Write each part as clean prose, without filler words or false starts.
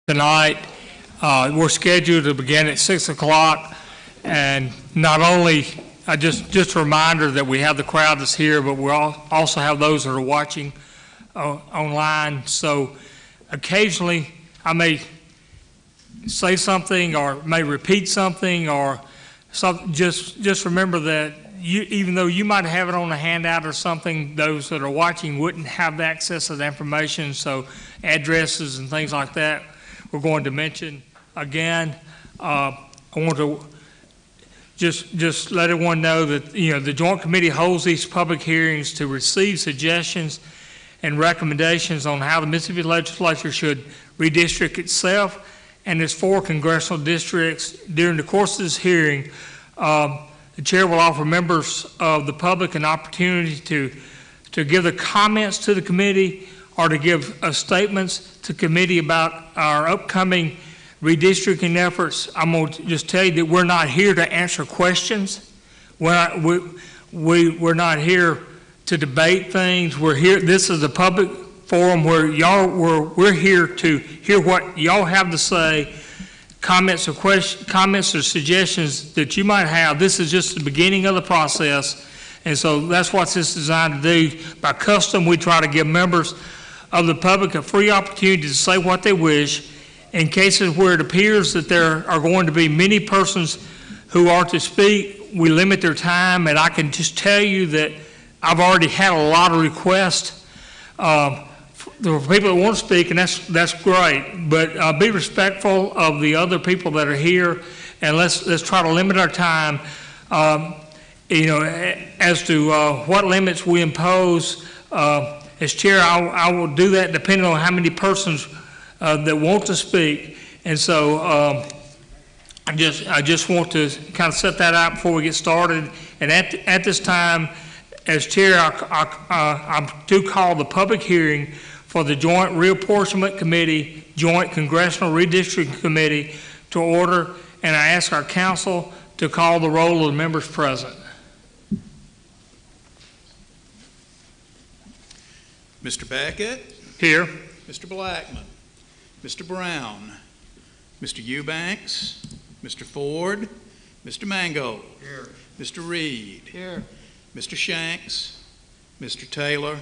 tonight. We're scheduled to begin at 6 o'clock, and not only, just a reminder that we have the crowd that's here, but we also have those that are watching online. So occasionally I may say something or may repeat something or something. Just remember that even though you might have it on a handout or something, those that are watching wouldn't have access to the information. So addresses and things like that we're going to mention again. I want to just let everyone know that the Joint Committee holds these public hearings to receive suggestions and recommendations on how the Mississippi Legislature should redistrict itself and its 4 congressional districts. During the course of this hearing, the chair will offer members of the public an opportunity to give their comments to the committee or to give statements to committee about our upcoming redistricting efforts. I'm going to just tell you that we're not here to answer questions. We're not here to debate things. We're here. This is a public forum where we're here to hear what y'all have to say, comments or suggestions that you might have. This is just the beginning of the process, and so that's what this is designed to do. By custom, we try to give members of the public a free opportunity to say what they wish. In cases where it appears that there are going to be many persons who are to speak, we limit their time, and I can just tell you that I've already had a lot of requests for people that want to speak, and that's great, but be respectful of the other people that are here, and let's try to limit our time. As to what limits we impose, as chair, I will do that depending on how many persons that want to speak, and so I just want to kind of set that out before we get started. And at this time, as chair, I do call the public hearing for the Joint Reapportionment Committee, Joint Congressional Redistricting Committee to order, and I ask our council to call the roll of the members present. Mr. Beckett? Here. Mr. Blackman? Mr. Brown? Mr. Eubanks? Mr. Ford? Mr. Mangold? Here. Mr. Reed? Here. Mr. Shanks? Mr. Taylor?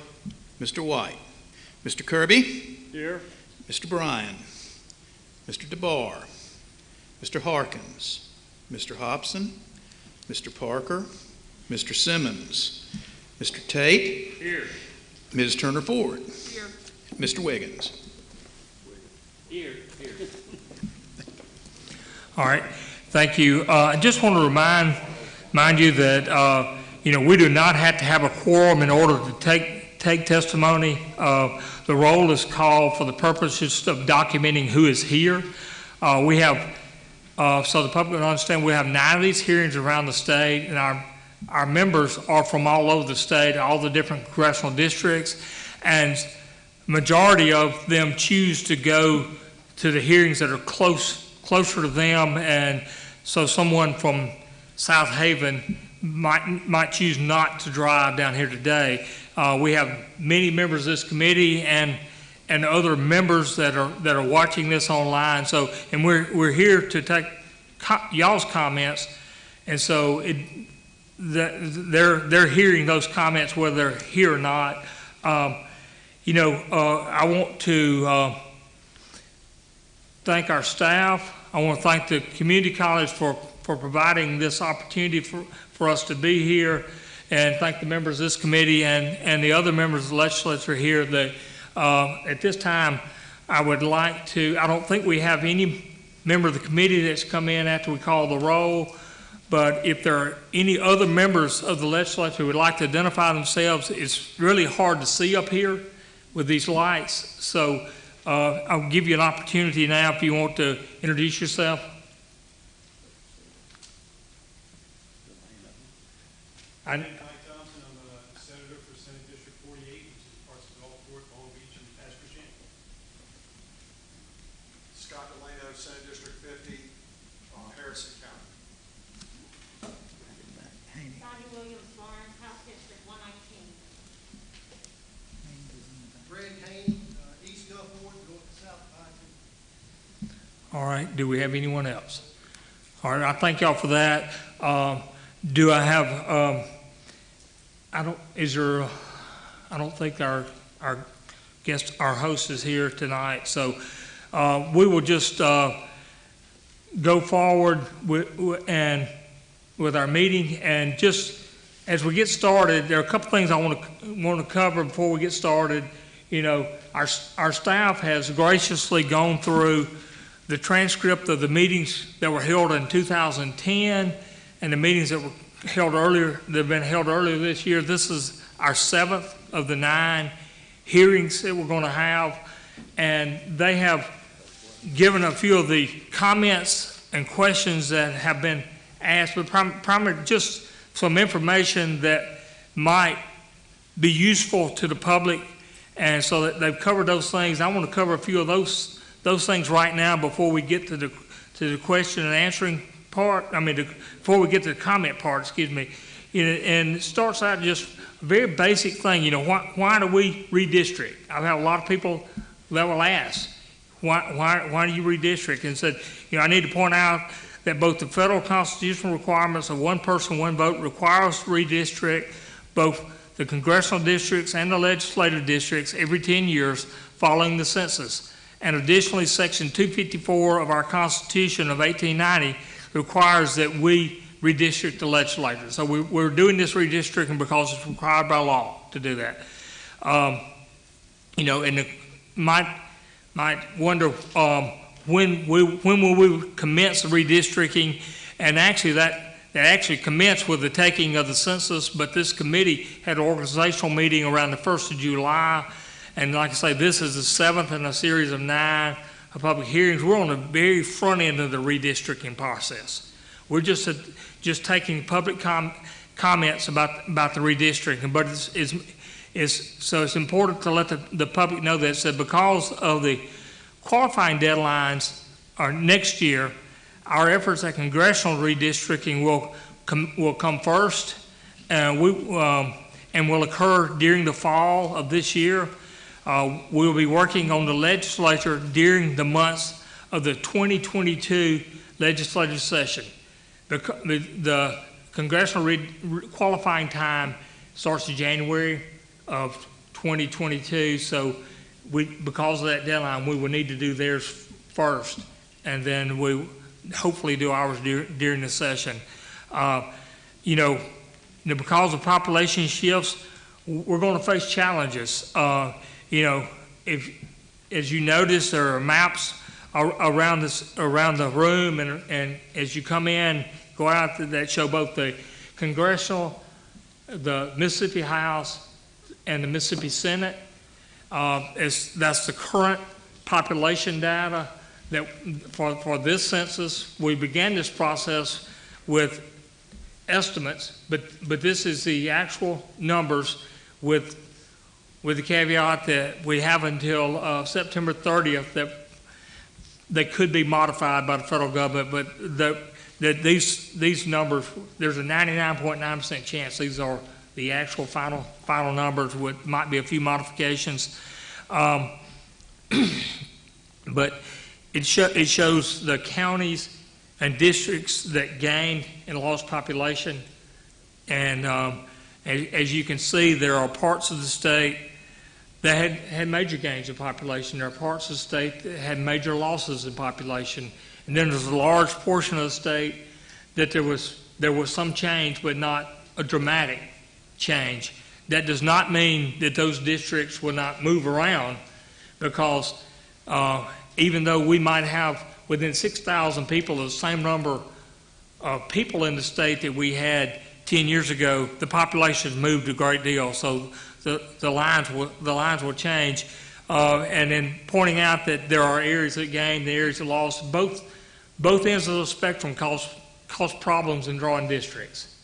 Mr. White? Mr. Kirby? Here. Mr. Bryan? Mr. DeBar? Mr. Harkins? Mr. Hobson? Mr. Parker? Mr. Simmons? Mr. Tate? Here. Ms. Turner Ford? Here. Mr. Wiggins? Here. All right. Thank you. I just want to remind you that we do not have to have a quorum in order to take testimony. The roll is called for the purposes of documenting who is here. We have, so the public will understand, we have 9 of these hearings around the state, and our members are from all over the state, all the different congressional districts, and majority of them choose to go to the hearings that are closer to them, and so someone from South Haven might choose not to drive down here today. We have many members of this committee and other members that are watching this online. So, and we're here to take y'all's comments, and so they're hearing those comments whether they're here or not. I want to thank our staff. I want to thank the community college for providing this opportunity for us to be here, and thank the members of this committee and the other members of the legislature here. That at this time, I would like to, I don't think we have any member of the committee that's come in after we call the roll, but if there are any other members of the legislature who would like to identify themselves, it's really hard to see up here with these lights. So I'll give you an opportunity now if you want to introduce yourself. I'm a senator for Senate District 48, which is parts of Gulfport, Long Beach, and Pasco Shannon. Scott Delano, Senate District 50, Harrison County. Bonnie Williams, Lawrence, House District 119. Greg Haney, East Gulfport, North and South Pine. All right, do we have anyone else? All right, I thank y'all for that. Do I have, I don't think our guest, our host is here tonight, so we will just go forward with our meeting, and just as we get started, there are a couple things I want to cover before we get started. You know, our staff has graciously gone through the transcript of the meetings that were held in 2010 and the meetings that were held earlier, that have been held earlier this year. This is our 7th of the 9 hearings that we're going to have, and they have given a few of the comments and questions that have been asked, but primarily just some information that might be useful to the public. And so that they've covered those things. I want to cover a few of those things right now before we get to the question and answering part. Before we get to the comment part, excuse me. And it starts out just a very basic thing. You know, why do we redistrict? I've had a lot of people that will ask, why do you redistrict? And said, you know, I need to point out that both the federal constitutional requirements of one person, one vote require us to redistrict both the congressional districts and the legislative districts every 10 years following the census. And additionally, Section 254 of our Constitution of 1890 requires that we redistrict the legislators. So we're doing this redistricting because it's required by law to do that. You know, and might wonder when will we commence the redistricting, and actually that actually commenced with the taking of the census, but this committee had an organizational meeting around the 1st of July, and like I say, this is the 7th in a series of 9 public hearings. We're on the very front end of the redistricting process. We're just taking public comments about the redistricting, but it's important to let the public know that because of the qualifying deadlines are next year, our efforts at congressional redistricting will come first, and will occur during the fall of this year. We'll be working on the legislature during the months of the 2022 legislative session. The congressional qualifying time starts in January of 2022, so because of that deadline, we will need to do theirs first, and then we hopefully do ours during the session. You know, because of population shifts, we're going to face challenges. You know, as you notice, there are maps around the room, and as you come in, go out that show both the congressional, the Mississippi House, and the Mississippi Senate. That's the current population data that for this census. We began this process with estimates, but this is the actual numbers with the caveat that we have until September 30th that they could be modified by the federal government, but that these numbers, there's a 99.9% chance these are the actual final numbers, with might be a few modifications. But it shows the counties and districts that gained and lost population. And as you can see, there are parts of the state that had major gains in population. There are parts of the state that had major losses in population. And then there's a large portion of the state that there was some change, but not a dramatic change. That does not mean that those districts will not move around, because even though we might have within 6,000 people the same number of people in the state that we had 10 years ago, the population has moved a great deal. So the lines will change. And then pointing out that there are areas that gained, the areas that lost. Both ends of the spectrum cause problems in drawing districts.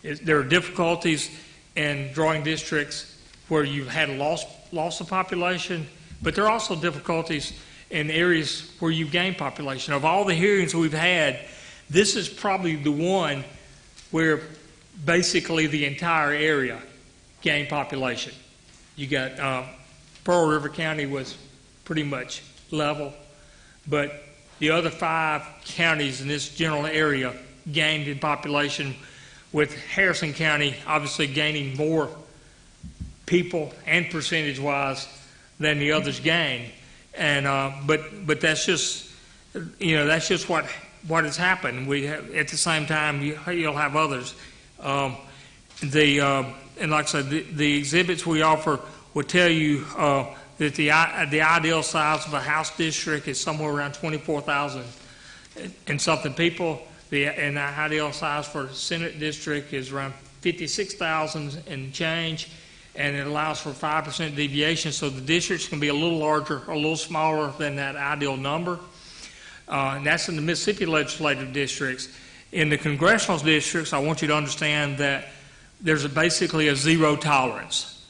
There are difficulties in drawing districts where you've had a loss of population, but there are also difficulties in areas where you've gained population. Of all the hearings we've had, this is probably the one where basically the entire area gained population. You got Pearl River County was pretty much level, but the other 5 counties in this general area gained in population, with Harrison County obviously gaining more people and percentage-wise than the others gained. And but that's just, that's just what has happened. We have, at the same time, you'll have others. And like I said, the exhibits we offer will tell you that the ideal size of a House district is somewhere around 24,000 and something people. And the ideal size for a Senate district is around 56,000 and change, and it allows for 5% deviation, so the districts can be a little larger or a little smaller than that ideal number. And that's in the Mississippi legislative districts. In the congressional districts, I want you to understand that there's basically a zero tolerance.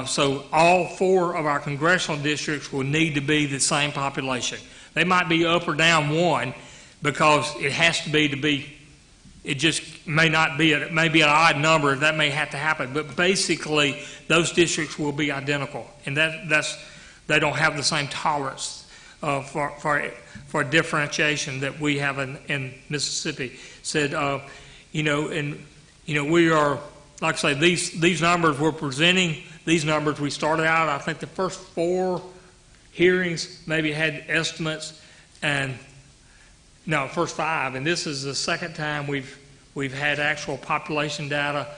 So all 4 of our congressional districts will need to be the same population. They might be up or down 1 because it has to be, it just may not be, it may be an odd number, that may have to happen, but basically those districts will be identical, and they don't have the same tolerance for differentiation that we have in Mississippi. Said, we are, like I say, these numbers we're presenting, these numbers we started out, I think the first 4 hearings maybe had estimates, and no, first 5, and this is the second time we've had actual population data,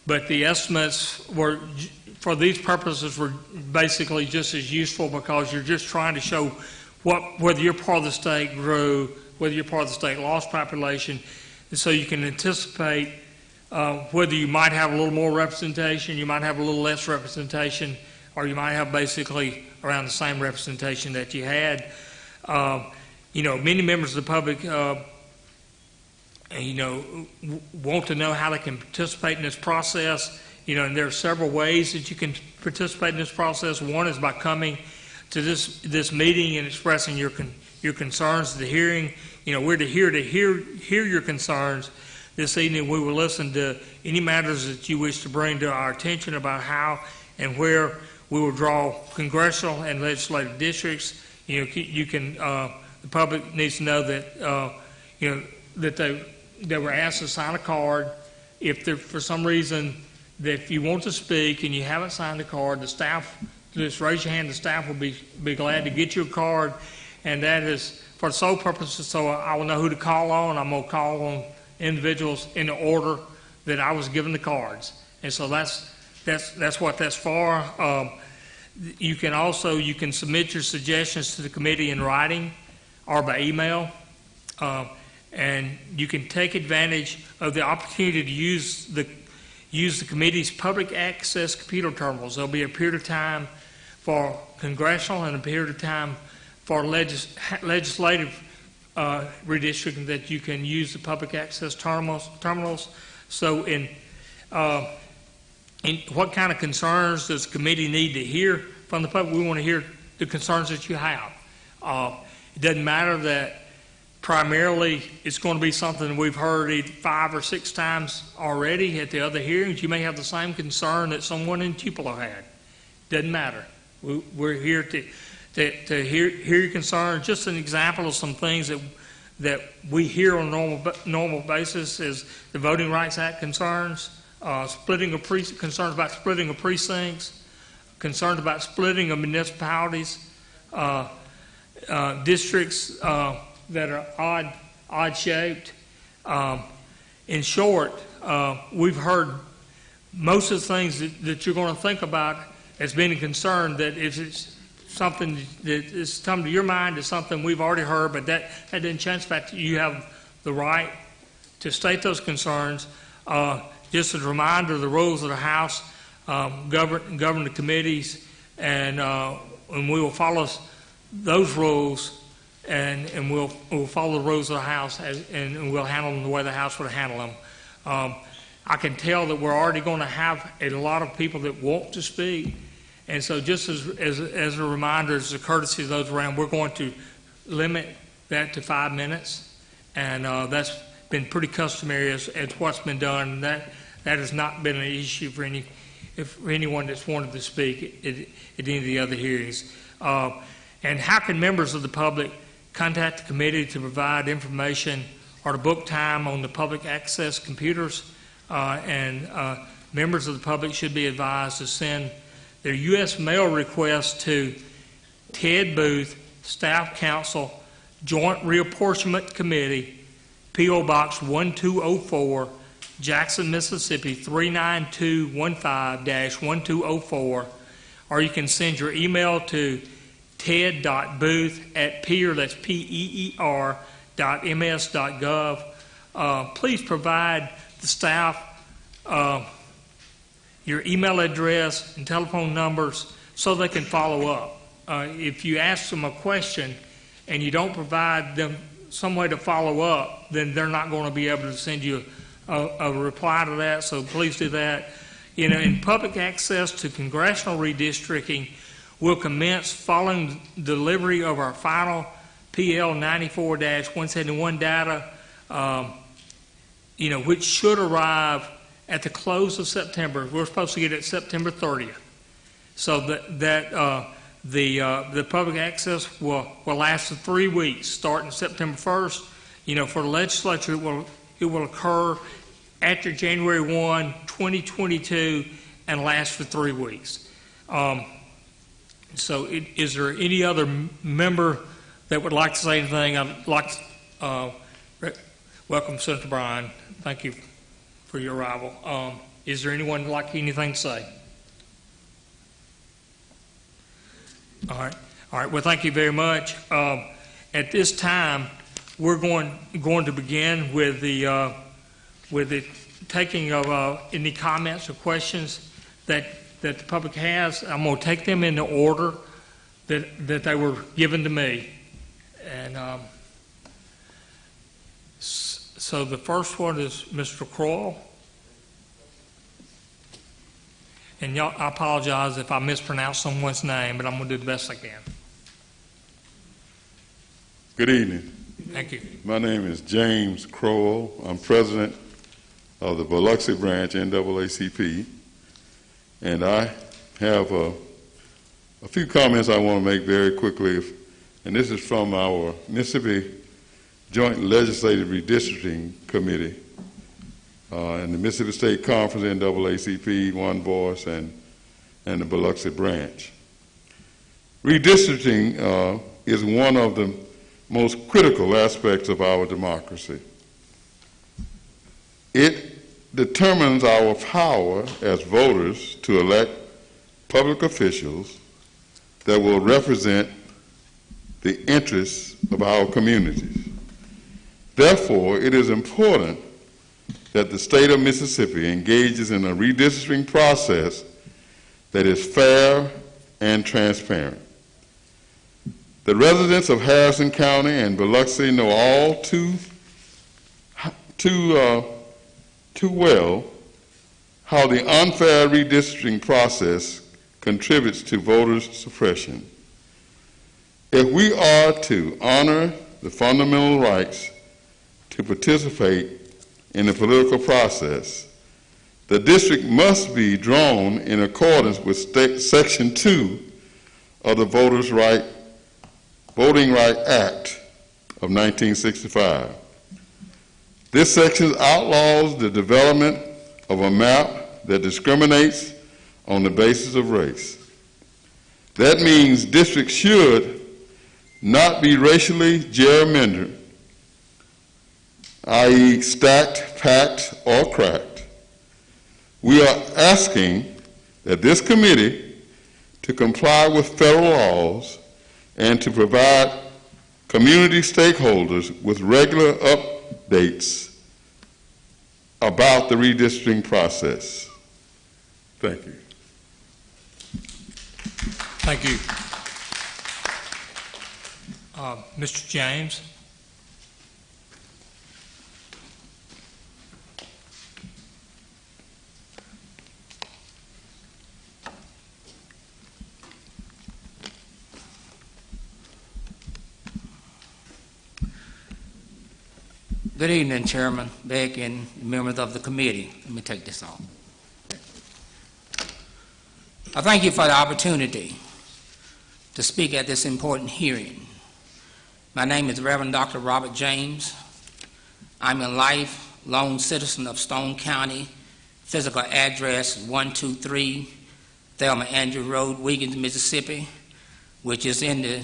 but the estimates were, for these purposes, were basically just as useful because you're just trying to show whether your part of the state grew, whether your part of the state lost population, and so you can anticipate whether you might have a little more representation, you might have a little less representation, or you might have basically around the same representation that you had. Many members of the public, want to know how they can participate in this process. And there are several ways that you can participate in this process. One is by coming to this meeting and expressing your concerns at the hearing. We're here to hear your concerns. This evening we will listen to any matters that you wish to bring to our attention about how and where we will draw congressional and legislative districts. The public needs to know that that they were asked to sign a card. If for some reason that if you want to speak and you haven't signed the card, the staff, just raise your hand. The staff will be glad to get you a card, and that is for sole purposes. So I will know who to call on. I'm going to call on individuals in the order that I was given the cards, and so that's what that's for. You can submit your suggestions to the committee in writing or by email, and you can take advantage of the opportunity to use the committee's public access computer terminals. There'll be a period of time for congressional and a period of time for legislative redistricting that you can use the public access terminals. So in what kind of concerns does the committee need to hear from the public? We want to hear the concerns that you have. It doesn't matter that primarily it's going to be something we've heard 5 or 6 times already at the other hearings. You may have the same concern that someone in Tupelo had. Doesn't matter. We're here to hear your concerns. Just an example of some things that we hear on a normal basis is the Voting Rights Act concerns, concerns about splitting of precincts, concerns about splitting of municipalities, districts that are odd shaped. In short, we've heard most of the things that you're going to think about as being a concern, that if it's something that is come to your mind is something we've already heard, but that doesn't change the fact that you have the right to state those concerns. Just as a reminder, the rules of the House govern the committees, and we will follow those rules, and we'll follow the rules of the House, and we'll handle them the way the House would handle them. I can tell that we're already going to have a lot of people that want to speak, and so just as a reminder, as a courtesy to those around, we're going to limit that to 5 minutes, and that's been pretty customary as what's been done. That has not been an issue for anyone that's wanted to speak at any of the other hearings. And how can members of the public contact the committee to provide information or to book time on the public access computers, and members of the public should be advised to send their U.S. mail request to Ted Booth, Staff Council, Joint Reapportionment Committee, P.O. Box 1204, Jackson, Mississippi 39215-1204, or you can send your email to ted.booth@peer, that's peer.ms.gov. Please provide the staff your email address and telephone numbers so they can follow up. If you ask them a question and you don't provide them some way to follow up, then they're not going to be able to send you a reply to that, so please do that. In public access to congressional redistricting will commence following delivery of our final PL 94-171 data, which should arrive at the close of September. We're supposed to get it September 30th. So the public access will last for 3 weeks, starting September 1st. For the legislature, it will occur after January 1, 2022, and last for 3 weeks. Is there any other member that would like to say anything? I'd like to welcome Senator Bryan. Thank you for your arrival. Is there anyone who'd like anything to say? All right. Well, thank you very much. At this time, we're going to begin with the taking of any comments or questions that the public has. I'm going to take them in the order that they were given to me, and so the first one is Mr. Kroll. And y'all, I apologize if I mispronounce someone's name, but I'm going to do the best I can. Good evening. Thank you. My name is James Crowell. I'm president of the Biloxi branch, NAACP, and I have a few comments I want to make very quickly, and this is from our Mississippi Joint Legislative Redistricting Committee. And the Mississippi State Conference, NAACP, One Voice, and the Biloxi branch. Redistricting is one of the most critical aspects of our democracy. It determines our power as voters to elect public officials that will represent the interests of our communities. Therefore, it is important that the state of Mississippi engages in a redistricting process that is fair and transparent. The residents of Harrison County and Biloxi know all too well how the unfair redistricting process contributes to voter suppression. If we are to honor the fundamental rights to participate in the political process, the district must be drawn in accordance with Section 2 of the Voting Right Act of 1965. This section outlaws the development of a map that discriminates on the basis of race. That means districts should not be racially gerrymandered, i.e. stacked, packed, or cracked. We are asking that this committee to comply with federal laws and to provide community stakeholders with regular updates about the redistricting process. Thank you. Thank you. Mr. James. Good evening, Chairman Beck and members of the committee. Let me take this off. I thank you for the opportunity to speak at this important hearing. My name is Reverend Dr. Robert James. I'm a lifelong citizen of Stone County, physical address 123 Thelma Andrew Road, Wiggins, Mississippi, which is in the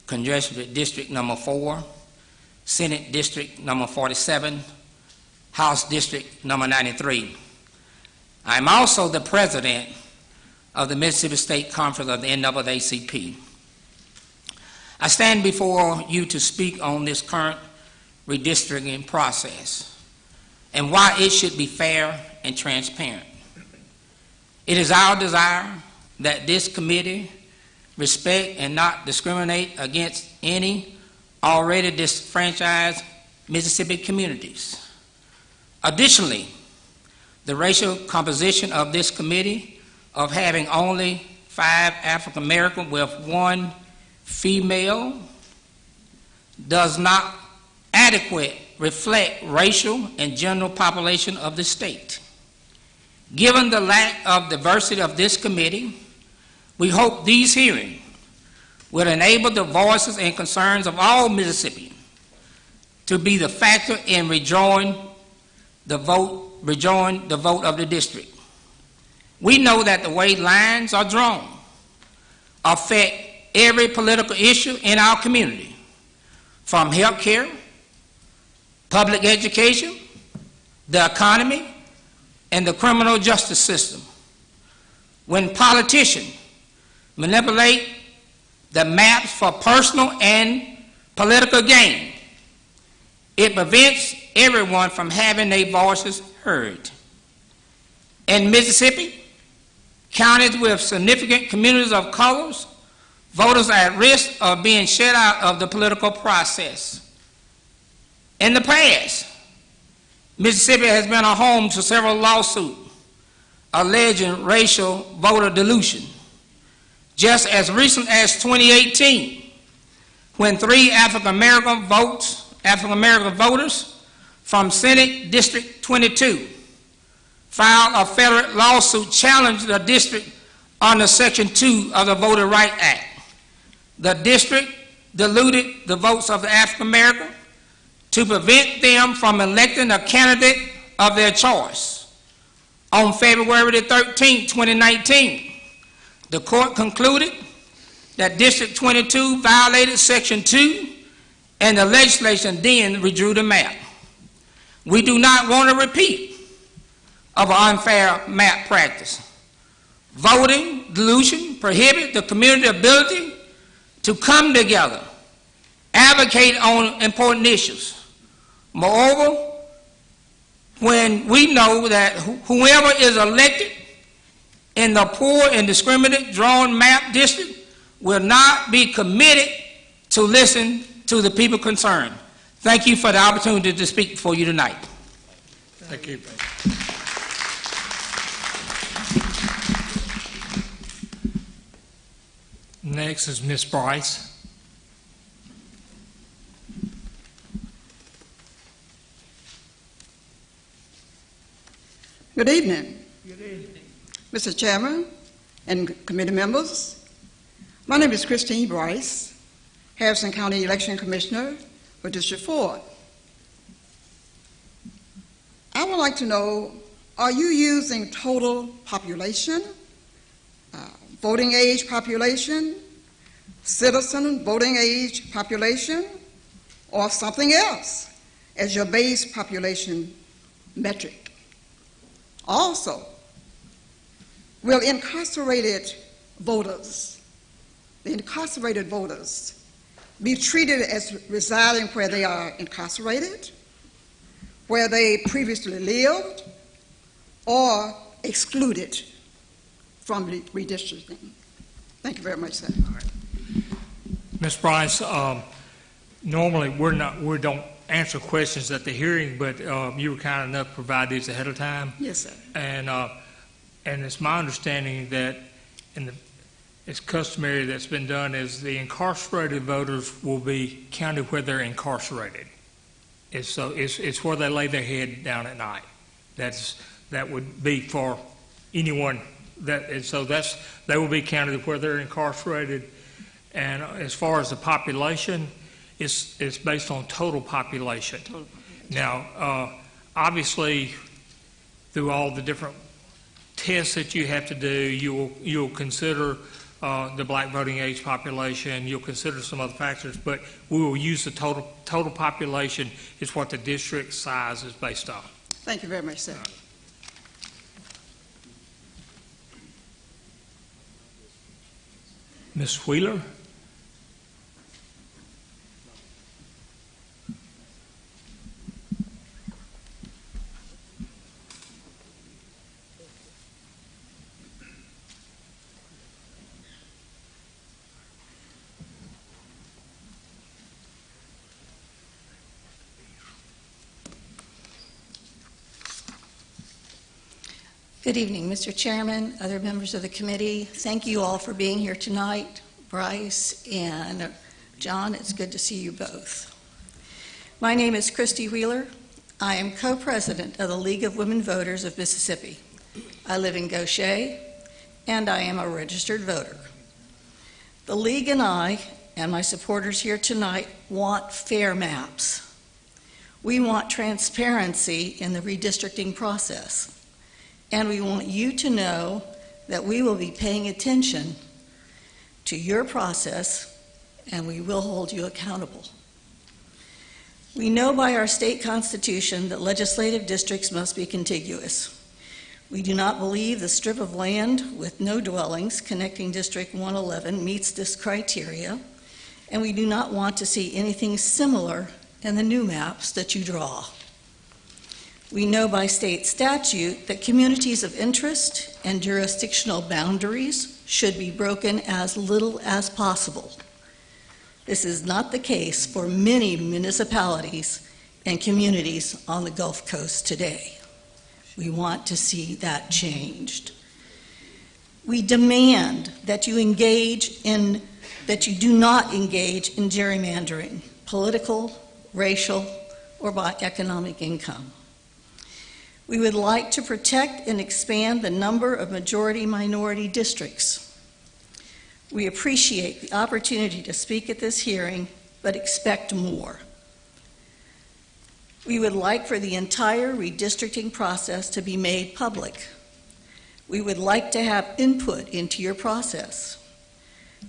Congressional District number 4, Senate District number 47, House District number 93. I'm also the president of the Mississippi State Conference of the NAACP. I stand before you to speak on this current redistricting process and why it should be fair and transparent. It is our desire that this committee respect and not discriminate against any already disenfranchised Mississippi communities. Additionally, the racial composition of this committee of having only 5 African American with 1 female does not adequately reflect racial and general population of the state. Given the lack of diversity of this committee, we hope these hearings will enable the voices and concerns of all Mississippians to be the factor in rejoining the vote of the district. We know that the way lines are drawn affect every political issue in our community, from health care, public education, the economy, and the criminal justice system. When politicians manipulate the maps for personal and political gain, it prevents everyone from having their voices heard. In Mississippi, counties with significant communities of colors, voters are at risk of being shut out of the political process. In the past, Mississippi has been a home to several lawsuits alleging racial voter dilution. Just as recent as 2018, when 3 African American voters from Senate District 22 filed a federal lawsuit challenging the district under Section 2 of the Voting Rights Act. The district diluted the votes of the African American to prevent them from electing a candidate of their choice. On February 13, 2019, the court concluded that District 22 violated Section 2, and the legislation then withdrew the map. We do not want a repeat of an unfair map practice. Voting dilution prohibits the community ability to come together, advocate on important issues. Moreover, when we know that whoever is elected in the poor and discriminate drawn map district will not be committed to listen to the people concerned. Thank you for the opportunity to speak before you tonight. Thank you. Next is Ms. Bryce. Good evening. Good evening. Mr. Chairman and committee members, my name is Christy Bryce, Harrison County Election Commissioner for District 4. I would like to know, are you using total population, voting age population, citizen voting age population, or something else as your base population metric? Also, will the incarcerated voters be treated as residing where they are incarcerated, where they previously lived, or excluded from redistricting? Thank you very much, sir. All right. Ms. Bryce, normally we don't answer questions at the hearing, but you were kind enough to provide these ahead of time. Yes, sir. And it's my understanding that it's customary that's been done is the incarcerated voters will be counted where they're incarcerated. It's where they lay their head down at night. That would be for anyone they will be counted where they're incarcerated. And as far as the population, It's based on total population. Now, obviously, through all the different tests that you have to do, you'll consider the black voting age population, you'll consider some other factors, but we will use the total population is what the district size is based on. Thank you very much, sir. Ms. Wheeler? Good evening, Mr. Chairman, other members of the committee. Thank you all for being here tonight. Bryce and John, it's good to see you both. My name is Christy Wheeler. I am co-president of the League of Women Voters of Mississippi. I live in Gaucher, and I am a registered voter. The League and I, and my supporters here tonight, want fair maps. We want transparency in the redistricting process. And we want you to know that we will be paying attention to your process, and we will hold you accountable. We know by our state constitution that legislative districts must be contiguous. We do not believe the strip of land with no dwellings connecting District 111 meets this criteria, and we do not want to see anything similar in the new maps that you draw. We know by state statute that communities of interest and jurisdictional boundaries should be broken as little as possible. This is not the case for many municipalities and communities on the Gulf Coast today. We want to see that changed. We demand that you do not engage in gerrymandering, political, racial, or by economic income. We would like to protect and expand the number of majority-minority districts. We appreciate the opportunity to speak at this hearing, but expect more. We would like for the entire redistricting process to be made public. We would like to have input into your process.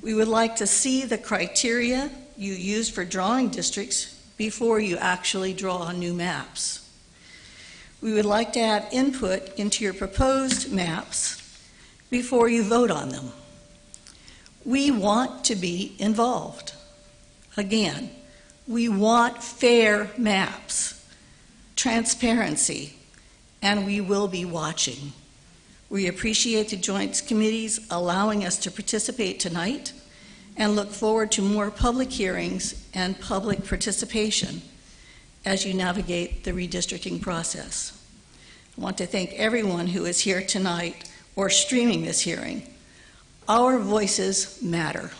We would like to see the criteria you use for drawing districts before you actually draw new maps. We would like to have input into your proposed maps before you vote on them. We want to be involved. Again, we want fair maps, transparency, and we will be watching. We appreciate the Joint Committees allowing us to participate tonight and look forward to more public hearings and public participation as you navigate the redistricting process. I want to thank everyone who is here tonight or streaming this hearing. Our voices matter.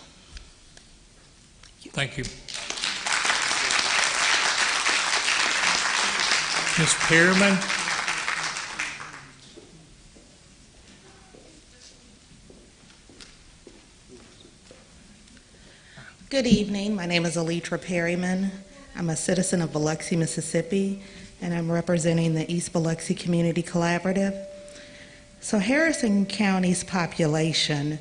Thank you. Ms. Perryman? Good evening. My name is Elitra Perryman. I'm a citizen of Biloxi, Mississippi, and I'm representing the East Biloxi Community Collaborative. So Harrison County's population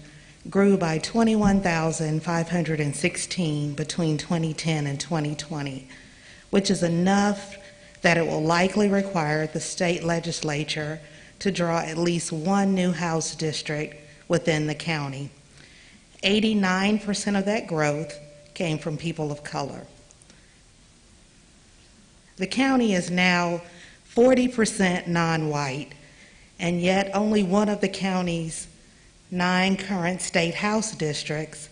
grew by 21,516 between 2010 and 2020, which is enough that it will likely require the state legislature to draw at least one new House district within the county. 89% of that growth came from people of color. The county is now 40% non-white, and yet only one of the county's 9 current state House districts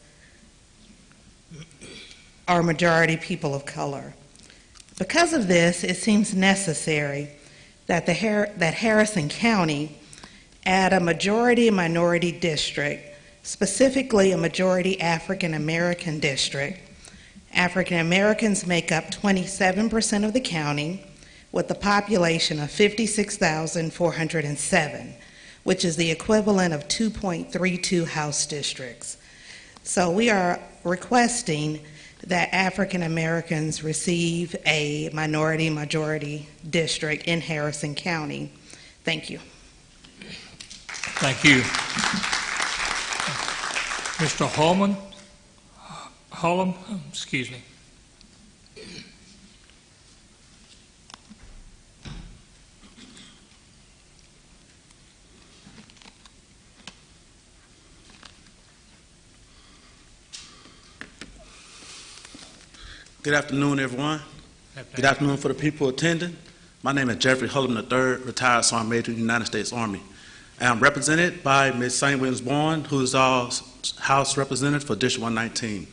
are majority people of color. Because of this, it seems necessary that Harrison County add a majority minority district, specifically a majority African American district. African Americans make up 27% of the county, with a population of 56,407, which is the equivalent of 2.32 House districts. So we are requesting that African Americans receive a minority-majority district in Harrison County. Thank you. Thank you. Mr. Hullum, excuse me. Good afternoon, everyone. Good afternoon for the people attending. My name is Jeffrey Hullum III, retired Sergeant Major of the United States Army. I am represented by Ms. St. Williams-Bourne, who is our House Representative for District 119.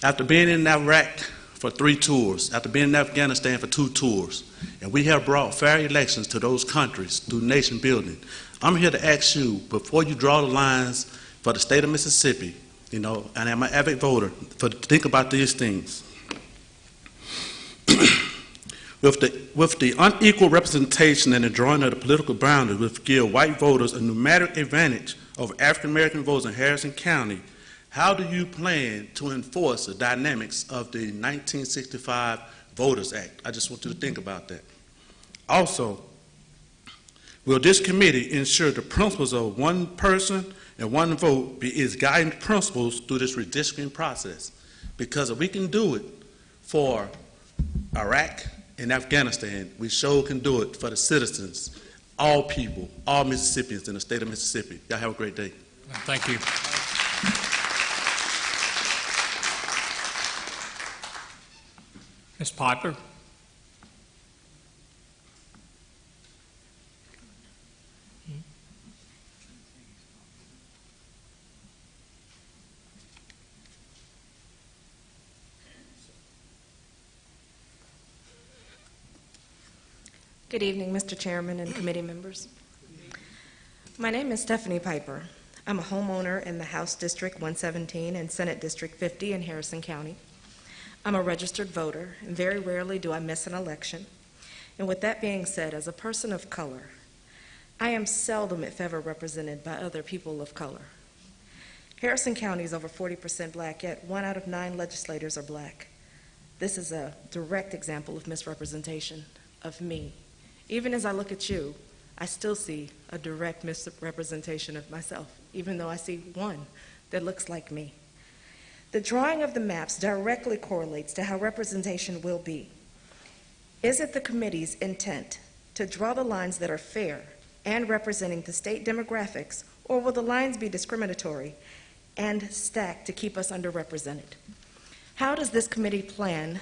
After being in Iraq for 3 tours, after being in Afghanistan for 2 tours, and we have brought fair elections to those countries through nation building, I'm here to ask you, before you draw the lines for the state of Mississippi, and I'm an avid voter, to think about these things. With the unequal representation and the drawing of the political boundaries which give white voters a numeric advantage over African American voters in Harrison County, how do you plan to enforce the dynamics of the 1965 Voters Act? I just want you to think about that. Also, will this committee ensure the principles of one person and one vote be its guiding principles through this redistricting process? Because if we can do it for Iraq and Afghanistan, we sure can do it for the citizens, all people, all Mississippians in the state of Mississippi. Y'all have a great day. Thank you. Ms. Piper. Good evening, Mr. Chairman and committee members. My name is Stephanie Piper. I'm a homeowner in the House District 117 and Senate District 50 in Harrison County. I'm a registered voter, and very rarely do I miss an election. And with that being said, as a person of color, I am seldom, if ever, represented by other people of color. Harrison County is over 40% black, yet 1 out of 9 legislators are black. This is a direct example of misrepresentation of me. Even as I look at you, I still see a direct misrepresentation of myself, even though I see one that looks like me. The drawing of the maps directly correlates to how representation will be. Is it the committee's intent to draw the lines that are fair and representing the state demographics, or will the lines be discriminatory and stacked to keep us underrepresented? How does this committee plan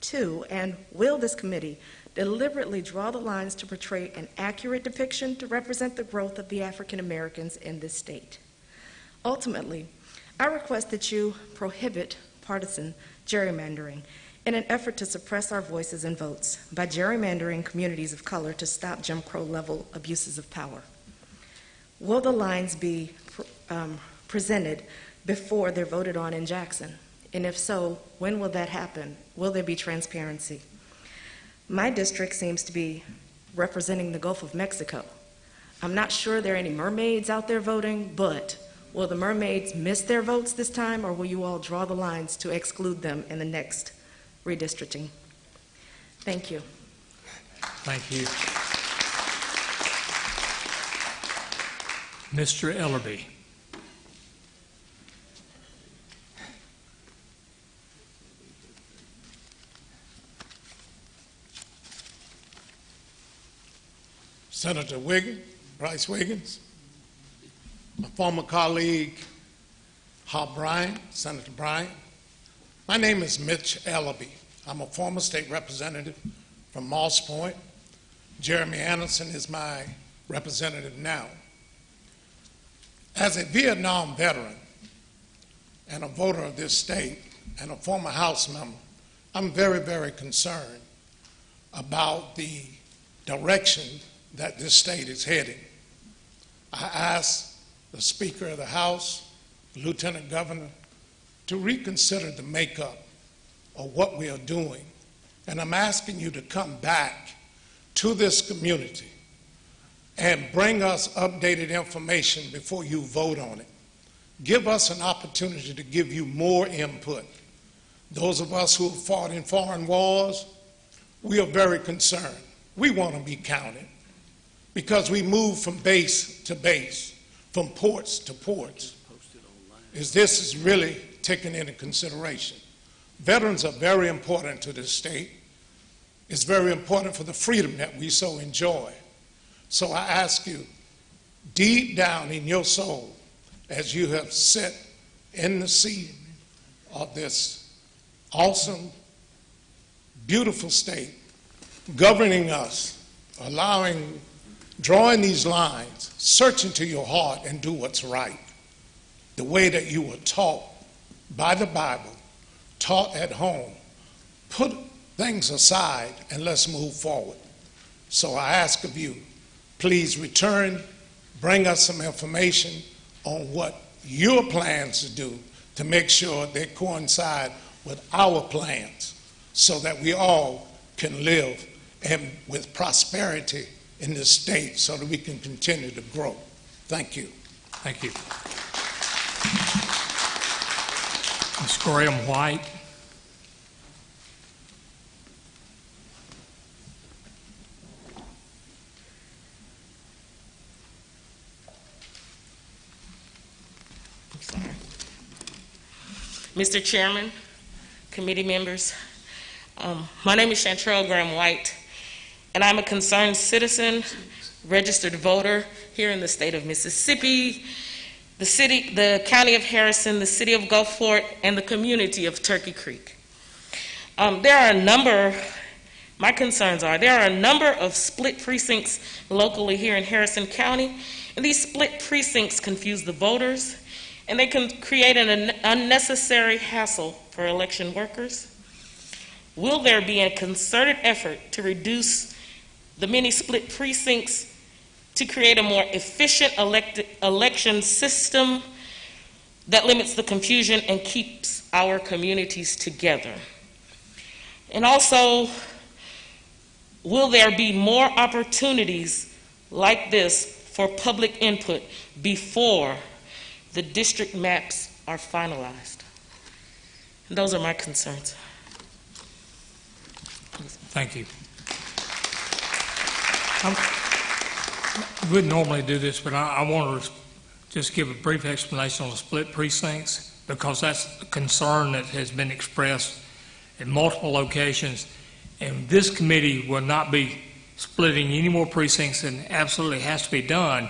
to, and will this committee deliberately draw the lines to portray an accurate depiction to represent the growth of the African Americans in this state? Ultimately, I request that you prohibit partisan gerrymandering in an effort to suppress our voices and votes by gerrymandering communities of color to stop Jim Crow level abuses of power. Will the lines be presented before they're voted on in Jackson? And if so, when will that happen? Will there be transparency? My district seems to be representing the Gulf of Mexico. I'm not sure there are any mermaids out there voting, but will the mermaids miss their votes this time, or will you all draw the lines to exclude them in the next redistricting? Thank you. Thank you. Mr. Ellerby. Senator Bryce Wiggins, my former colleague, Hop Bryant, Senator Bryant. My name is Mitch Ellerby. I'm a former state representative from Moss Point. Jeremy Anderson is my representative now. As a Vietnam veteran and a voter of this state and a former House member, I'm very, very concerned about the direction that this state is heading. I asked the Speaker of the House, the Lieutenant Governor, to reconsider the makeup of what we are doing. And I'm asking you to come back to this community and bring us updated information before you vote on it. Give us an opportunity to give you more input. those of us who have fought in foreign wars, we are very concerned. We want to be counted because we move from base to base, from ports to ports. This is really taken into consideration. Veterans are very important to this state. It's very important for the freedom that we so enjoy. So I ask you, deep down in your soul, as you have sat in the seat of this awesome, beautiful state, governing us, drawing these lines, search into your heart and do what's right, the way that you were taught by the Bible, taught at home. Put things aside and let's move forward. So I ask of you, please return, bring us some information on what your plans to do to make sure they coincide with our plans so that we all can live and with prosperity in this state so that we can continue to grow. Thank you. Thank you. Ms. Graham White. Mr. Chairman, committee members, my name is Chantrell Graham White, and I'm a concerned citizen, registered voter here in the state of Mississippi, the county of Harrison, the city of Gulfport, and the community of Turkey Creek. There are a number of split precincts locally here in Harrison County, and these split precincts confuse the voters, and they can create an unnecessary hassle for election workers. Will there be a concerted effort to reduce the many split precincts to create a more efficient election system that limits the confusion and keeps our communities together? And also, will there be more opportunities like this for public input before the district maps are finalized? And those are my concerns. Thank you. We wouldn't normally do this, but I want to just give a brief explanation on the split precincts because that's a concern that has been expressed in multiple locations, and this committee will not be splitting any more precincts than absolutely has to be done.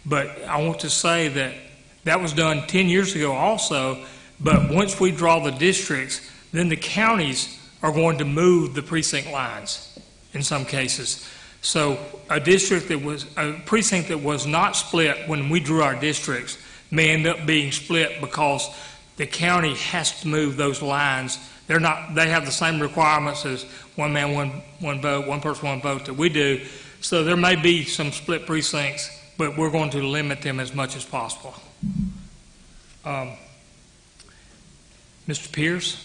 But I want to say that that was done 10 years ago also, but once we draw the districts, then the counties are going to move the precinct lines in some cases. So a precinct that was not split when we drew our districts may end up being split because the county has to move those lines. They have the same requirements as one man, one vote, one person, one vote that we do. So there may be some split precincts, but we're going to limit them as much as possible. Mr. Pierce?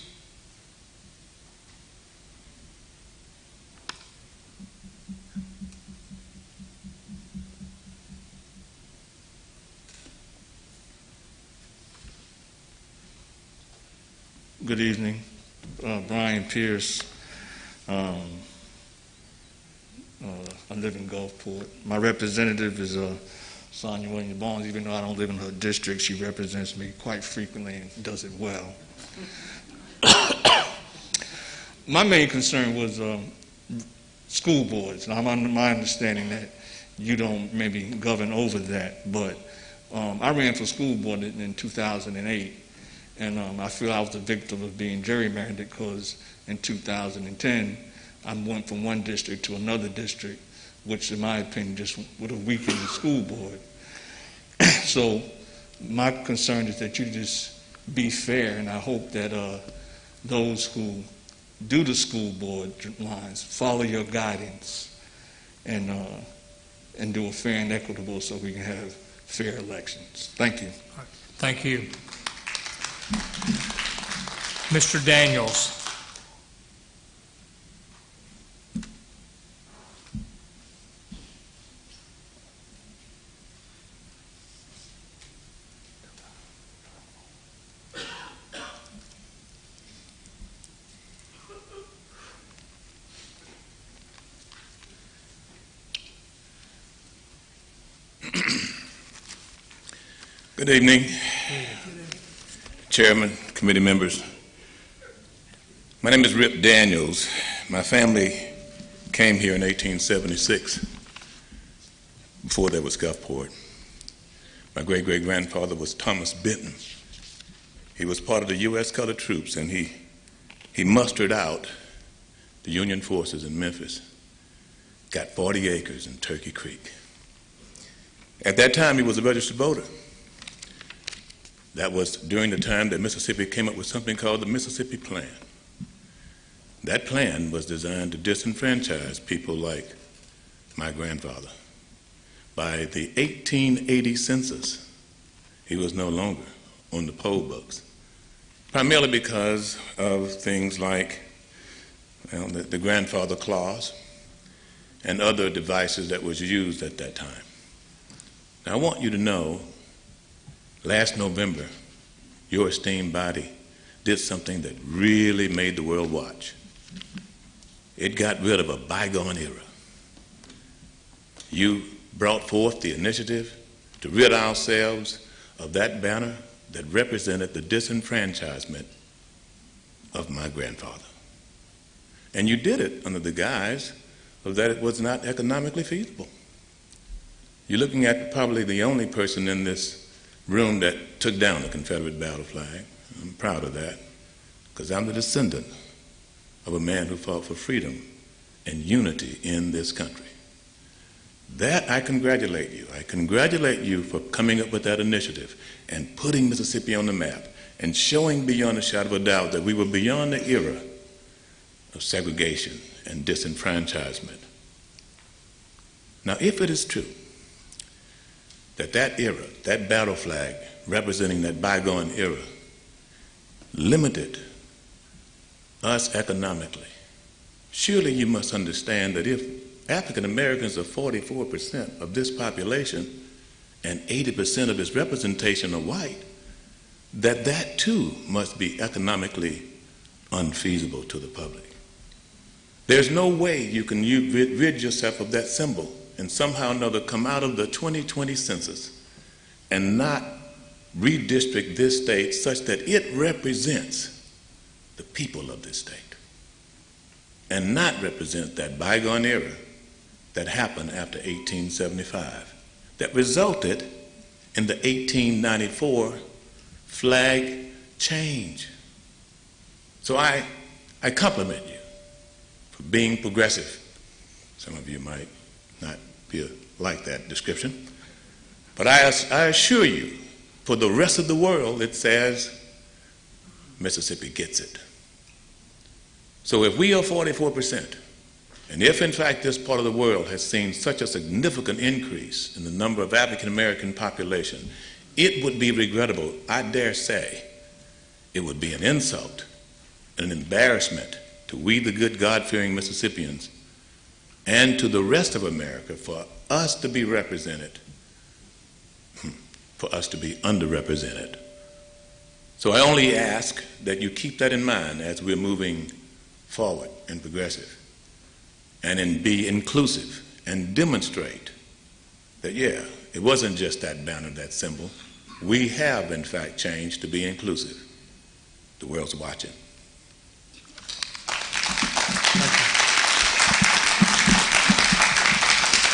Good evening. Brian Pierce. I live in Gulfport. My representative is Sonia Williams-Barnes. Even though I don't live in her district, she represents me quite frequently and does it well. My main concern was school boards. Now, I'm under my understanding that you don't maybe govern over that, but I ran for school board in 2008. And I feel I was a victim of being gerrymandered because in 2010, I went from one district to another district, which in my opinion just would have weakened the school board. So my concern is that you just be fair, and I hope that those who do the school board lines follow your guidance and do it fair and equitable so we can have fair elections. Thank you. Thank you. Mr. Daniels. Good evening, Chairman, committee members. My name is Rip Daniels. My family came here in 1876, before there was Gulfport. My great-great-grandfather was Thomas Benton. He was part of the U.S. colored troops, and he mustered out the Union forces in Memphis, got 40 acres in Turkey Creek. At that time, he was a registered voter. That was during the time that Mississippi came up with something called the Mississippi Plan. That plan was designed to disenfranchise people like my grandfather. By the 1880 census, he was no longer on the poll books, primarily because of things like the grandfather clause and other devices that was used at that time. Now, I want you to know, last November, your esteemed body did something that really made the world watch. It got rid of a bygone era. You brought forth the initiative to rid ourselves of that banner that represented the disenfranchisement of my grandfather. And you did it under the guise of that it was not economically feasible. You're looking at probably the only person in this room that took down the Confederate battle flag. I'm proud of that, because I'm the descendant of a man who fought for freedom and unity in this country. That, I congratulate you. I congratulate you for coming up with that initiative and putting Mississippi on the map and showing beyond a shadow of a doubt that we were beyond the era of segregation and disenfranchisement. Now, if it is true that that era, that battle flag representing that bygone era, limited us economically, surely you must understand that if African Americans are 44% of this population and 80% of its representation are white, that too must be economically unfeasible to the public. There's no way you can rid yourself of that symbol and somehow or another come out of the 2020 census and not redistrict this state such that it represents the people of this state and not represent that bygone era that happened after 1875 that resulted in the 1894 flag change. So I compliment you for being progressive. Some of you might not like that description, but I assure you, for the rest of the world, it says Mississippi gets it. So if we are 44%, and if in fact this part of the world has seen such a significant increase in the number of African American population, it would be regrettable, I dare say, it would be an insult and an embarrassment to we the good God-fearing Mississippians and to the rest of America for us to be represented, for us to be underrepresented. So I only ask that you keep that in mind as we're moving forward and progressive, and be inclusive and demonstrate that, yeah, it wasn't just that banner, that symbol. We have, in fact, changed to be inclusive. The world's watching.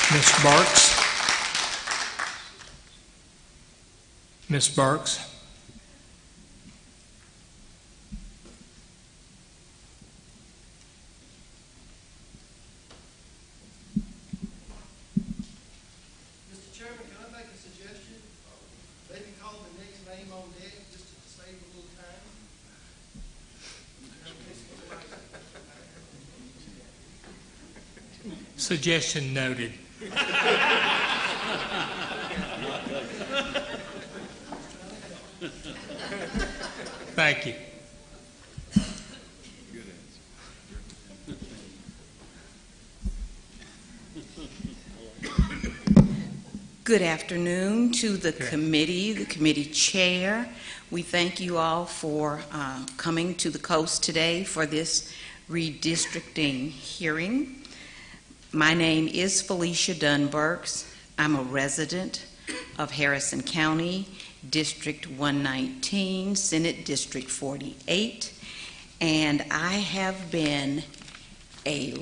Ms. Barks? Ms. Barks? Suggestion noted. Thank you. Good afternoon to the committee, the committee chair. We thank you all for coming to the coast today for this redistricting hearing. My name is Felicia Dunbergs. I'm a resident of Harrison County, District 119, Senate District 48, and I have been a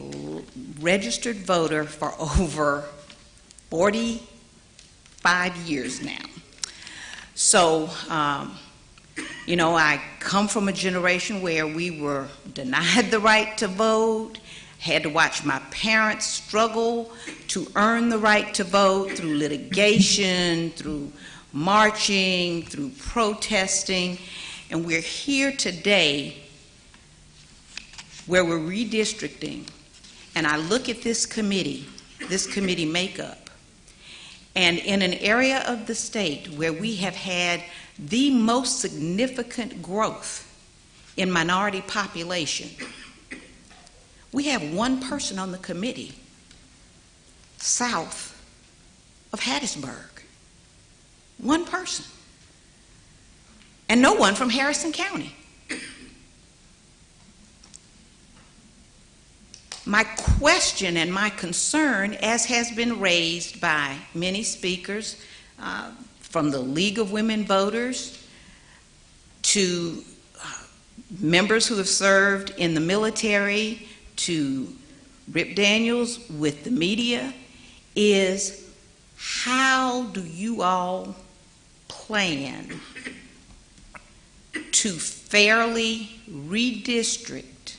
registered voter for over 45 years now. So, you know, I come from a generation where we were denied the right to vote, had to watch my parents struggle to earn the right to vote through litigation, through marching, through protesting, and we're here today where we're redistricting, and I look at this committee makeup, and in an area of the state where we have had the most significant growth in minority population, we have one person on the committee south of Hattiesburg. One person. And no one from Harrison County. My question and my concern, as has been raised by many speakers, from the League of Women Voters to members who have served in the military, to Rip Daniels with the media, is how do you all plan to fairly redistrict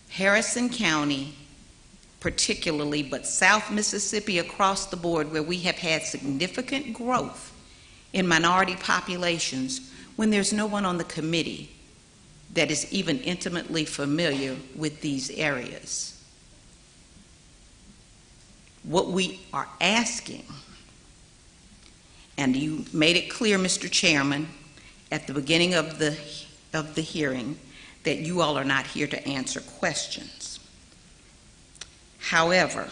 Harrison County particularly, but South Mississippi across the board, where we have had significant growth in minority populations, when there's no one on the committee that is even intimately familiar with these areas? What we are asking, and you made it clear, Mr. Chairman, at the beginning of the hearing, that you all are not here to answer questions. However,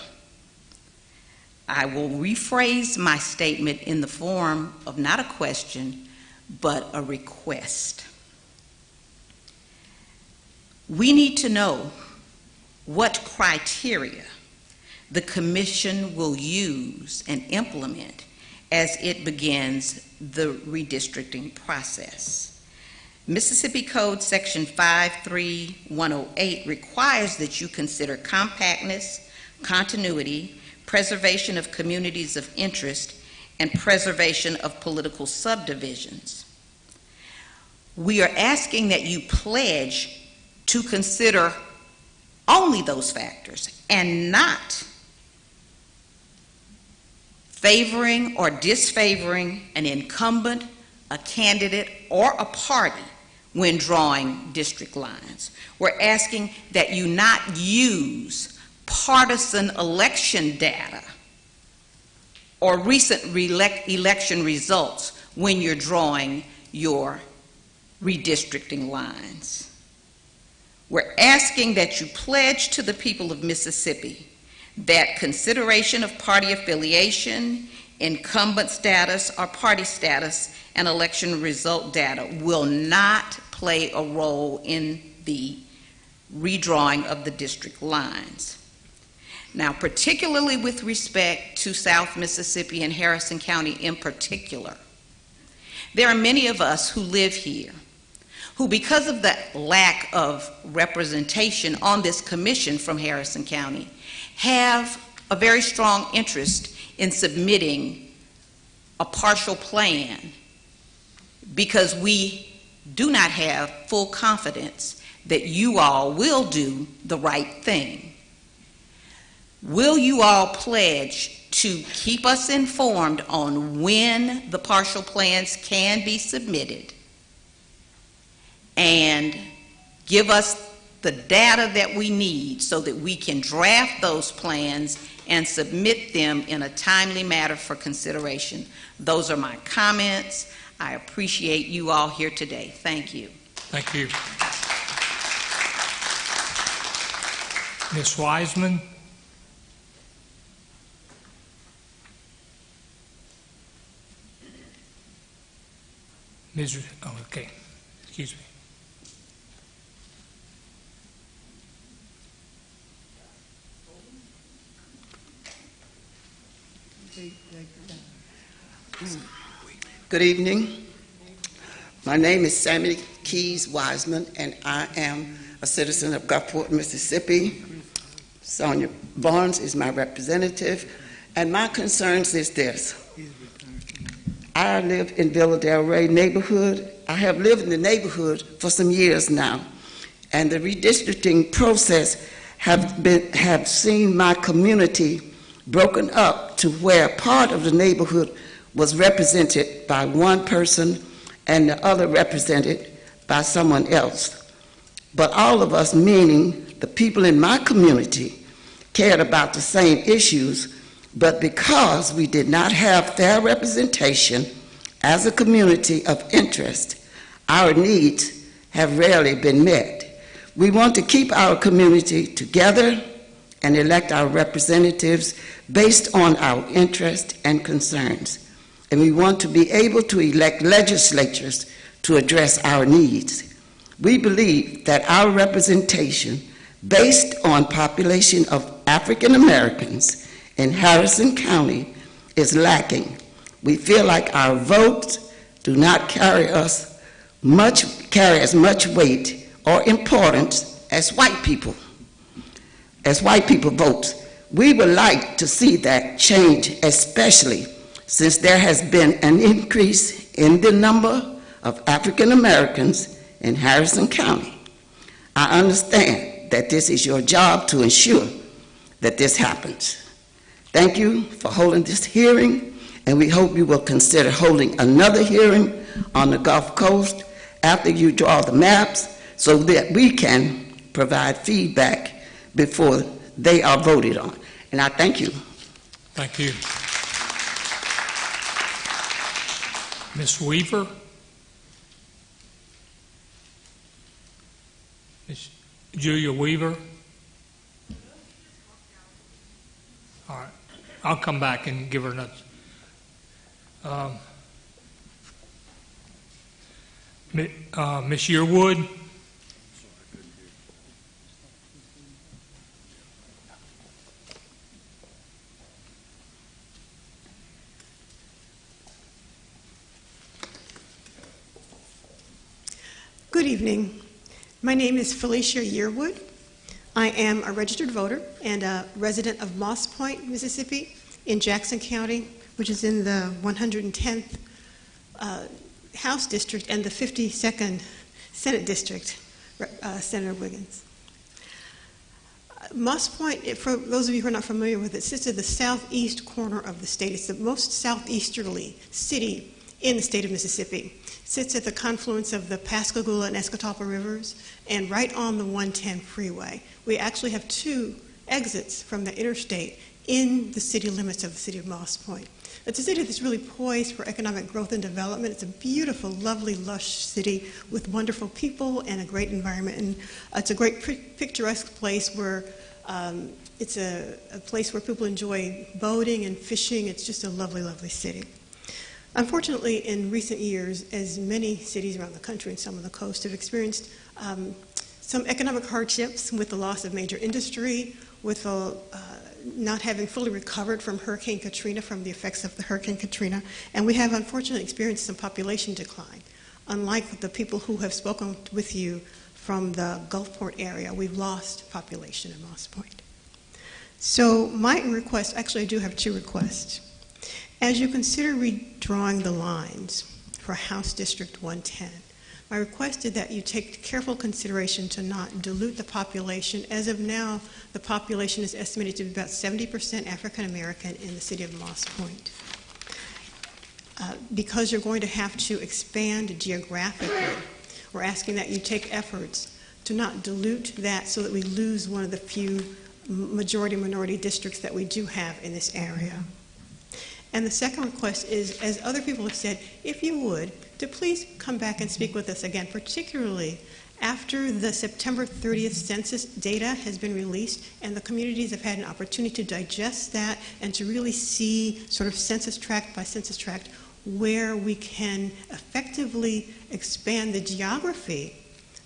I will rephrase my statement in the form of not a question, but a request. We need to know what criteria the Commission will use and implement as it begins the redistricting process. Mississippi Code Section 53108 requires that you consider compactness, continuity, preservation of communities of interest, and preservation of political subdivisions. We are asking that you pledge to consider only those factors and not favoring or disfavoring an incumbent, a candidate, or a party when drawing district lines. We're asking that you not use partisan election data or recent election results when you're drawing your redistricting lines. We're asking that you pledge to the people of Mississippi that consideration of party affiliation, incumbent status, or party status and election result data will not play a role in the redrawing of the district lines. Now, particularly with respect to South Mississippi and Harrison County in particular, there are many of us who live here who, because of the lack of representation on this commission from Harrison County, have a very strong interest in submitting a partial plan because we do not have full confidence that you all will do the right thing. Will you all pledge to keep us informed on when the partial plans can be submitted and give us the data that we need so that we can draft those plans and submit them in a timely manner for consideration? Those are my comments. I appreciate you all here today. Thank you. Thank you. Ms. Wiseman? Oh, okay. Excuse me. Good evening. My name is Sammy Keys Wiseman, and I am a citizen of Gulfport, Mississippi. Sonia Barnes is my representative, and my concerns is this. I live in Villa Del Rey neighborhood. I have lived in the neighborhood for some years now, and the redistricting process have seen my community broken up to where part of the neighborhood was represented by one person and the other represented by someone else. But all of us, meaning the people in my community, cared about the same issues, but because we did not have fair representation as a community of interest, our needs have rarely been met. We want to keep our community together and elect our representatives based on our interests and concerns. And we want to be able to elect legislatures to address our needs. We believe that our representation based on population of African Americans in Harrison County is lacking. We feel like our votes do not carry as much weight or importance as white people votes. We would like to see that change, especially since there has been an increase in the number of African Americans in Harrison County. I understand that this is your job to ensure that this happens. Thank you for holding this hearing, and we hope you will consider holding another hearing on the Gulf Coast after you draw the maps so that we can provide feedback before they are voted on. And I thank you. Thank you. Ms. Weaver? Ms. Julia Weaver? All right. I'll come back and give her another. Ms. Yearwood? Good evening. My name is Felicia Yearwood. I am a registered voter and a resident of Moss Point, Mississippi, in Jackson County, which is in the 110th House District and the 52nd Senate District, Senator Wiggins. Moss Point, for those of you who are not familiar with it, sits at the southeast corner of the state. It's the most southeasterly city in the state of Mississippi. Sits at the confluence of the Pascagoula and Escatawpa rivers and right on the 110 freeway. We actually have two exits from the interstate in the city limits of the city of Moss Point. It's a city that's really poised for economic growth and development. It's a beautiful, lovely, lush city with wonderful people and a great environment. And it's a great picturesque place where it's a place where people enjoy boating and fishing. It's just a lovely, lovely city. Unfortunately, in recent years, as many cities around the country and some on the coast have experienced some economic hardships with the loss of major industry, with not having fully recovered from Hurricane Katrina, from the effects of the Hurricane Katrina, and we have unfortunately experienced some population decline. Unlike the people who have spoken with you from the Gulfport area, we've lost population in Moss Point. So my request, actually I do have two requests. As you consider redrawing the lines for House District 110, my request is that you take careful consideration to not dilute the population. As of now, the population is estimated to be about 70% African American in the city of Moss Point. Because you're going to have to expand geographically, we're asking that you take efforts to not dilute that so that we lose one of the few majority-minority districts that we do have in this area. And the second request is, as other people have said, if you would, to please come back and speak with us again, particularly after the September 30th census data has been released and the communities have had an opportunity to digest that and to really see sort of census tract by census tract where we can effectively expand the geography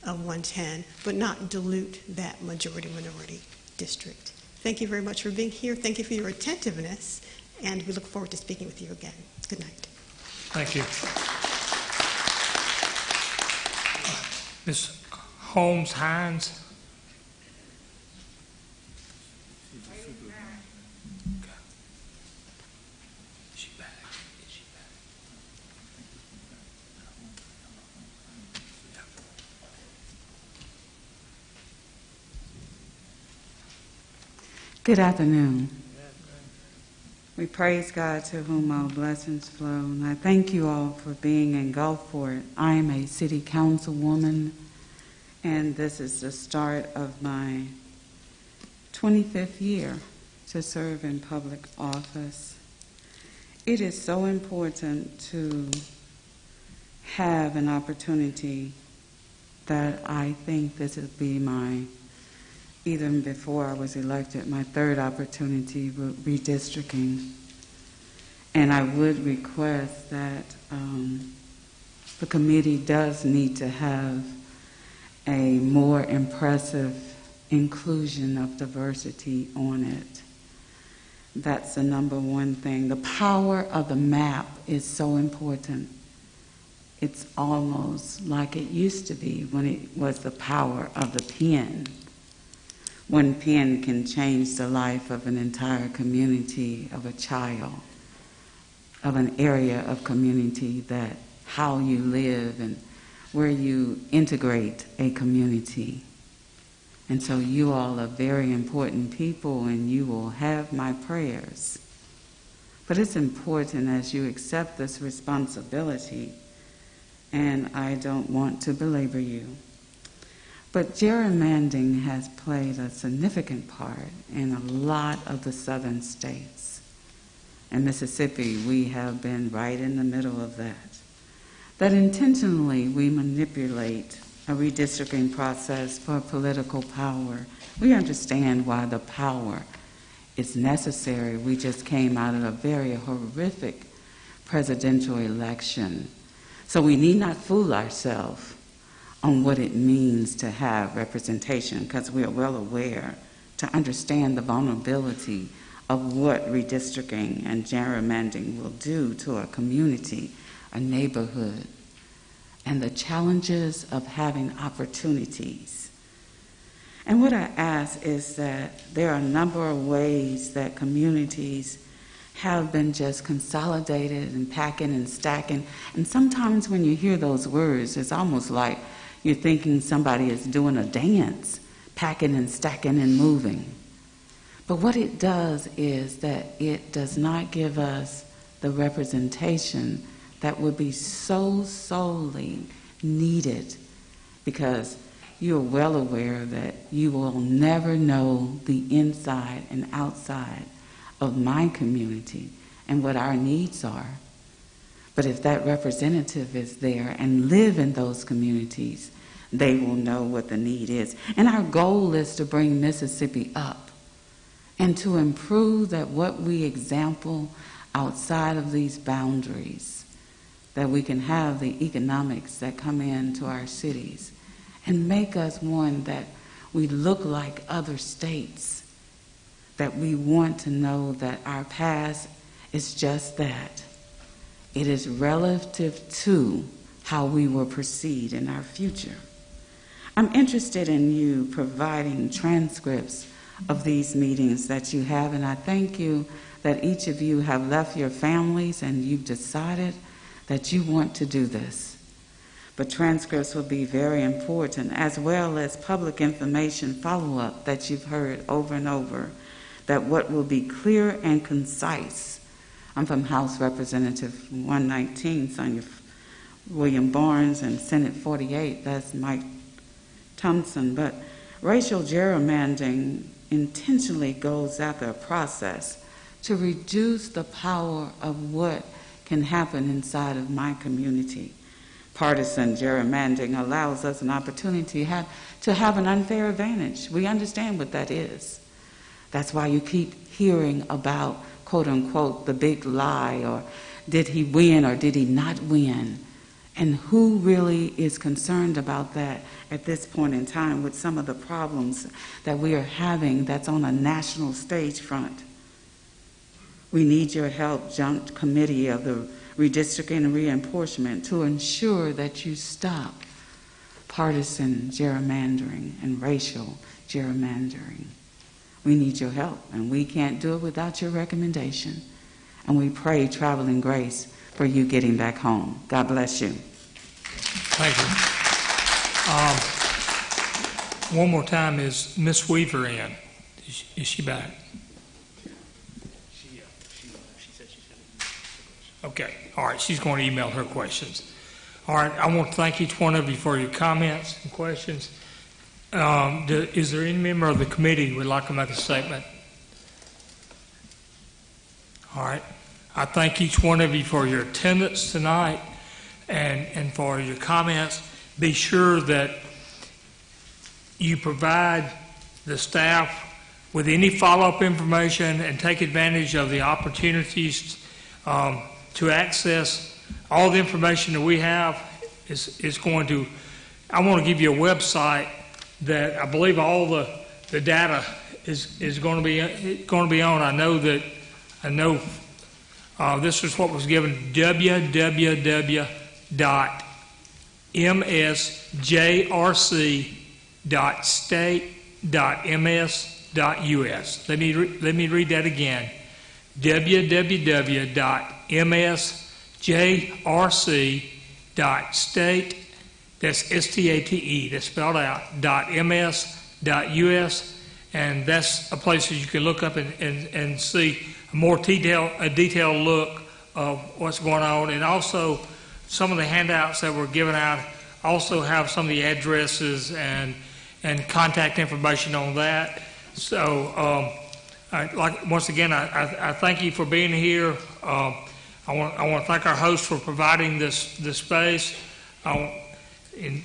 of 110 but not dilute that majority-minority district. Thank you very much for being here. Thank you for your attentiveness. And we look forward to speaking with you again. Good night. Thank you. Ms. Holmes Hines. Good afternoon. We praise God to whom all blessings flow, and I thank you all for being in Gulfport. I am a city councilwoman, and this is the start of my 25th year to serve in public office. It is so important to have an opportunity that I think this would be my, even before I was elected, my third opportunity with redistricting. And I would request that the committee does need to have a more impressive inclusion of diversity on it. That's the number one thing. The power of the map is so important. It's almost like it used to be when it was the power of the pen. One pen can change the life of an entire community, of a child, of an area of community, that how you live and where you integrate a community. And so you all are very important people, and you will have my prayers. But it's important as you accept this responsibility, and I don't want to belabor you, but gerrymandering has played a significant part in a lot of the southern states. In Mississippi, we have been right in the middle of that. That intentionally we manipulate a redistricting process for political power. We understand why the power is necessary. We just came out of a very horrific presidential election. So we need not fool ourselves on what it means to have representation, because we are well aware to understand the vulnerability of what redistricting and gerrymandering will do to a community, a neighborhood, and the challenges of having opportunities. And what I ask is that there are a number of ways that communities have been just consolidated and packing and stacking. And sometimes when you hear those words, it's almost like you're thinking somebody is doing a dance, packing and stacking and moving. But what it does is that it does not give us the representation that would be so sorely needed, because you're well aware that you will never know the inside and outside of my community and what our needs are. But if that representative is there and live in those communities, they will know what the need is. And our goal is to bring Mississippi up and to improve that what we example outside of these boundaries, that we can have the economics that come into our cities and make us one that we look like other states, that we want to know that our past is just that. It is relative to how we will proceed in our future. I'm interested in you providing transcripts of these meetings that you have, and I thank you that each of you have left your families and you've decided that you want to do this. But transcripts will be very important, as well as public information follow-up that you've heard over and over, that what will be clear and concise. I'm from House Representative 119, Sonia William Barnes, and Senate 48, that's Mike Thompson. But racial gerrymandering intentionally goes after a process to reduce the power of what can happen inside of my community. Partisan gerrymandering allows us an opportunity to have an unfair advantage. We understand what that is. That's why you keep hearing about, quote unquote, the big lie, or did he win or did he not win? And who really is concerned about that at this point in time with some of the problems that we are having that's on a national stage front? We need your help, Joint Committee of the redistricting and reinforcement to ensure that you stop partisan gerrymandering and racial gerrymandering. We need your help, and we can't do it without your recommendation. And we pray traveling grace for you getting back home. God bless you. Thank you. One more time, is Miss Weaver in? Is she back? She said she sent it. Okay, all right, she's going to email her questions. All right, I want to thank each one of you for your comments and questions. Is there any member of the committee who would like to make a statement? All right, I thank each one of you for your attendance tonight and for your comments. Be sure that you provide the staff with any follow-up information and take advantage of the opportunities to access all the information that we have. Is going to, I want to give you a website that I believe all the data is going to be on. I know this is what was given: www.msjrc.state.ms.us. Let me read that again: www.msjrc.state, that's S-T-A-T-E, that's spelled out, .ms.us, and that's a place that you can look up and see a more detailed look of what's going on. And also, some of the handouts that were given out also have some of the addresses and contact information on that. So, once again, I thank you for being here. I want to thank our host for providing this space. And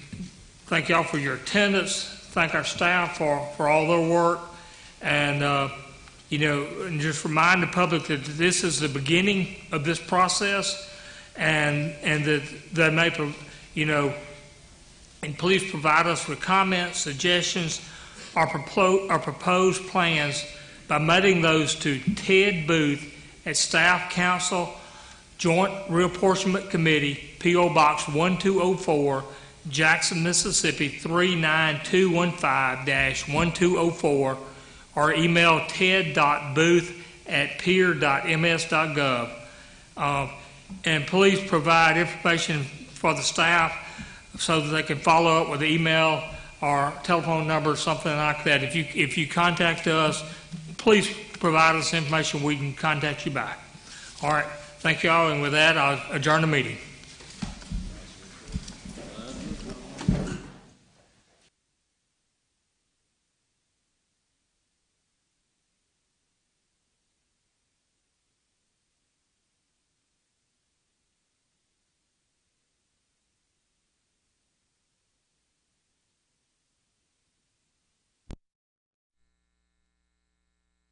thank y'all for your attendance. Thank our staff for all their work. And, and just remind the public that this is the beginning of this process, and that they may, and please provide us with comments, suggestions, or proposed plans by mailing those to Ted Booth at Staff Council, Joint Reapportionment Committee, P.O. Box 1204, Jackson, Mississippi 39215-1204, or email ted.booth@peer.ms.gov. And please provide information for the staff so that they can follow up with email or telephone number or something like that. If you contact us, please provide us information. We can contact you back. All right. Thank you all. And with that, I'll adjourn the meeting.